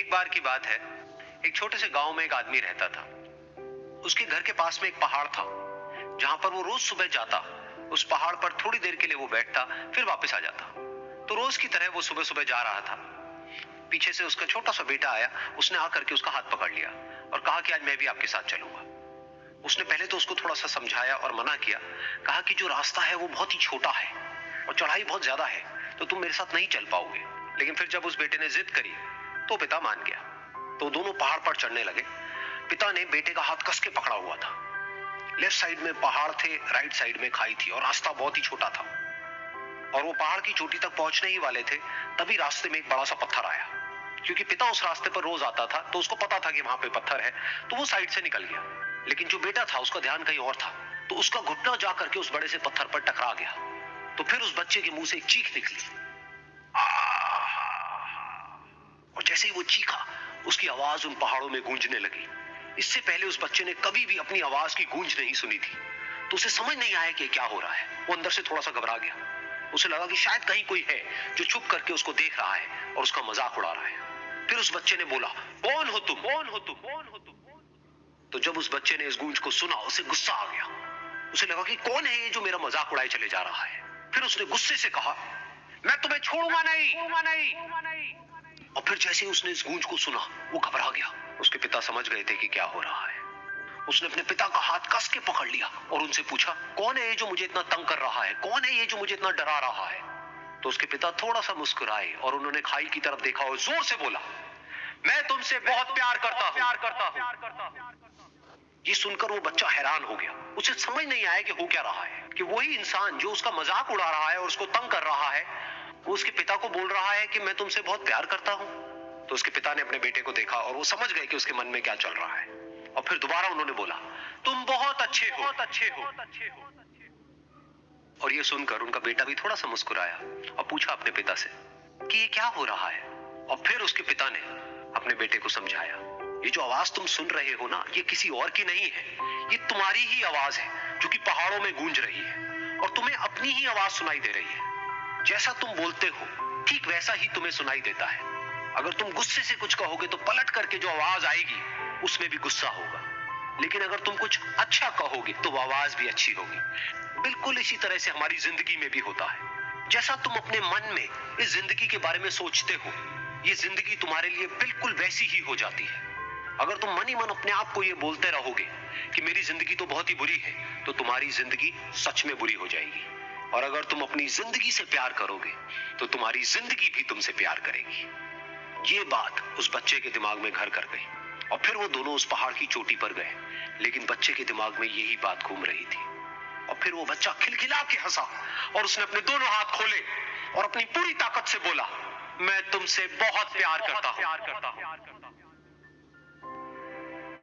एक बार की बात है, एक छोटे से गांव में एक आदमी रहता था। उसके घर के पास में एक पहाड़ था, जहां पर वो रोज सुबह जाता। उस पहाड़ पर थोड़ी देर के लिए वो बैठता, फिर वापस आ जाता। तो रोज की तरह वो सुबह सुबह जा रहा था। पीछे से उसका छोटा सा बेटा आया। उसने आकर के उसका हाथ पकड़ लिया और कहा कि आज मैं भी आपके साथ चलूंगा। उसने पहले तो उसको थोड़ा सा समझाया और मना किया। कहा कि जो रास्ता है वो बहुत ही छोटा है और चढ़ाई बहुत ज्यादा है, तो तुम मेरे साथ नहीं चल पाओगे। लेकिन फिर जब उस बेटे ने जिद करी तो पिता मान गया। तो दोनों पहाड़ पर चढ़ने लगे। पिता ने बेटे का हाथ कस के पकड़ा हुआ था। लेफ्ट साइड में पहाड़ थे, राइट साइड में खाई थी और रास्ता बहुत ही छोटा था। और वो पहाड़ की चोटी तक पहुंचने ही वाले थे, तभी रास्ते में एक बड़ा सा पत्थर आया। क्योंकि पिता उस रास्ते पर रोज आता था, तो उसको पता था कि वहां पे पत्थर है, तो वो साइड से निकल गया। लेकिन जो बेटा था उसका ध्यान कहीं और था, तो उसका घुटना जाकर के उस बड़े से पत्थर पर टकरा गया। तो फिर उस बच्चे के मुंह से एक चीख निकली। और जैसे ही वो चीखा, उसकी आवाज उन पहाड़ों में गूंजने लगी। इससे पहले उस बच्चे ने कभी भी अपनी आवाज की गूंज नहीं सुनी थी, तो उसे समझ नहीं आया कि क्या हो रहा है। वो अंदर से थोड़ा सा घबरा गया। उसे लगा कि शायद कहीं कोई है जो छुप करके उसको देख रहा है और उसका मजाक उड़ा रहा है। फिर उस बच्चे ने बोला, कौन हो तुम? कौन हो तुम? कौन हो तुम? तो जब उस बच्चे ने इस गूंज को सुना, उसे गुस्सा आ गया। उसे लगा कि कौन है ये जो मेरा मजाक उड़ाए चले जा रहा है। फिर उसने गुस्से से कहा, मैं तुम्हें छोड़ूंगा नहीं, छोड़ूंगा नहीं, छोड़ूंगा नहीं। और फिर जैसे ही उसने इस गूंज को सुना, वो घबरा गया। उसके पिता समझ गए थे कि क्या हो रहा है। उसने अपने पिता का हाथ कस के पकड़ लिया और उनसे पूछा, कौन है ये जो मुझे इतना तंग कर रहा है? कौन है ये जो मुझे इतना डरा रहा है? तो उसके पिता थोड़ा सा मुस्कुराए और उन्होंने खाई की तरफ देखा और जोर से बोला, मैं तुमसे बहुत प्यार करता हूं, प्यार करता हूं। ये सुनकर वो बच्चा हैरान हो गया। उसे समझ नहीं आया कि हो क्या रहा है, कि वही इंसान जो उसका मजाक उड़ा रहा है और उसको तंग कर रहा है, वो उसके पिता को बोल रहा है कि मैं तुमसे बहुत प्यार करता हूं। तो उसके पिता ने अपने बेटे को देखा और वो समझ गए कि उसके मन में क्या चल रहा है। और फिर दोबारा उन्होंने बोला, तुम बहुत अच्छे हो, बहुत अच्छे हो, बहुत अच्छे हो। और ये सुनकर उनका बेटा भी थोड़ा सा मुस्कुराया और पूछा अपने पिता से कि ये क्या हो रहा है। और फिर उसके पिता ने अपने बेटे को समझाया, ये जो आवाज तुम सुन रहे हो ना, ये किसी और की नहीं है, ये तुम्हारी ही आवाज है जो कि पहाड़ों में गूंज रही है और तुम्हें अपनी ही आवाज सुनाई दे रही है। जैसा तुम बोलते हो ठीक वैसा ही तुम्हें सुनाई देता है। अगर तुम गुस्से से कुछ कहोगे तो पलट करके जो आवाज आएगी उसमें भी गुस्सा होगा, लेकिन अगर तुम कुछ अच्छा कहोगे तो वो आवाज भी अच्छी होगी। बिल्कुल इसी तरह से हमारी जिंदगी में भी होता है। जैसा तुम अपने मन में इस जिंदगी के बारे में सोचते हो, ये जिंदगी तुम्हारे लिए बिल्कुल वैसी ही हो जाती है। अगर तुम मन ही मन अपने आप को ये बोलते रहोगे कि मेरी जिंदगी तो बहुत ही बुरी है, तो तुम्हारी जिंदगी सच में बुरी हो जाएगी। और अगर तुम अपनी जिंदगी से प्यार करोगे तो तुम्हारी जिंदगी भी तुमसे प्यार करेगी। ये बात उस बच्चे के दिमाग में घर कर गई और फिर वो दोनों उस पहाड़ की चोटी पर गए। लेकिन बच्चे के दिमाग में यही बात घूम रही थी। और फिर वो बच्चा खिलखिला के हंसा और उसने अपने दोनों हाथ खोले और अपनी पूरी ताकत से बोला, मैं तुमसे बहुत प्यार करता हूं।